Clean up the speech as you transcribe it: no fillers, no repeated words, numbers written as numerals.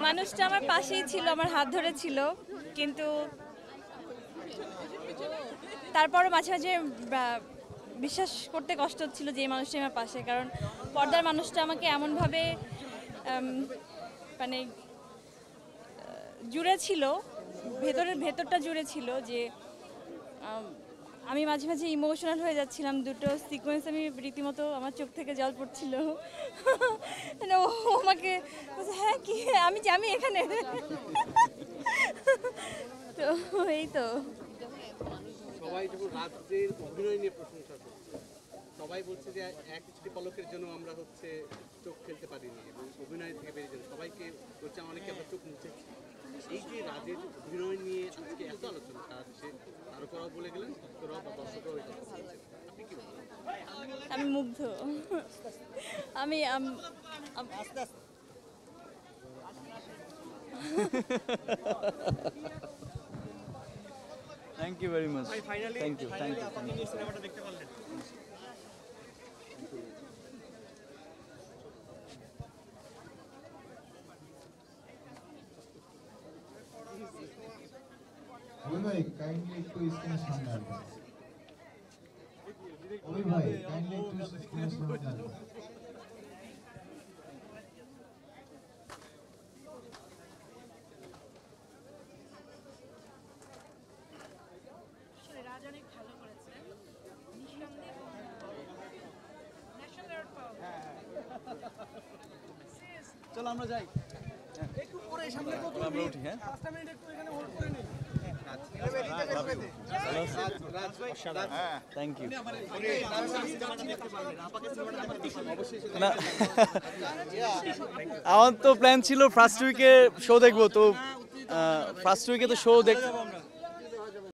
মানুষটা আমার পাশেই ছিল, আমার হাত ধরে ছিল, কিন্তু তারপরও মাঝে মাঝে বিশ্বাস করতে কষ্ট হচ্ছিল যে এই মানুষটা আমার পাশে, কারণ পর্দার মানুষটা আমাকে এমনভাবে মানে জুড়ে ছিল, ভেতরটা জুড়ে ছিল যে আমি মাঝে মাঝে ইমোশনাল হয়ে যাচ্ছিলাম। দুটো সিকোয়েন্স আমি রীতিমতো আমার চোখ থেকে জল পড়ছিল। মানে ও আমাকে বলছে, হ্যাঁ কি আমি এখানে। তো এই তো সবাই যখন রাজের অভিনয় নিয়ে প্রশংসা করছে, সবাই বলছে যে এক দৃষ্টি পলকের জন্য আমরা হচ্ছে চোখ ফেলতে পারিনি এবং অভিনয় থেকে বেরিয়ে যান, সবাইকে বলছে অনেকে আমরা চোখ মুছেছি। এই যে রাজের অভিনয় নিয়ে আজকে এত আলোচনা সারা দেশে, তারপরাও বলে গেলেন ভক্তরাও বা দর্শকরাও এই কথা বলছেন, আপনি কি বলবেন? আমি মুগ্ধ। আমি thank you very much. Thank you. সিনেমাটা দেখতে পারলেন? ভাই কাইন্ডলি একটু স্ক্রিনের সামনে আসবেন। ভাই কাইন্ডলি একটু স্ক্রিনের সামনে আসবেন। রাজ অনেক ভালো করেছে, চলো আমরা যাই, একটু পরে সামনে আমরা উঠি। হ্যাঁ, 5 মিনিট একটু এখানে হোল্ড করে নিন। Thank you. না, আমার তো প্ল্যান ছিল ফার্স্ট উইকে শো দেখবো, তো ফার্স্ট উইকে তো শো দেখ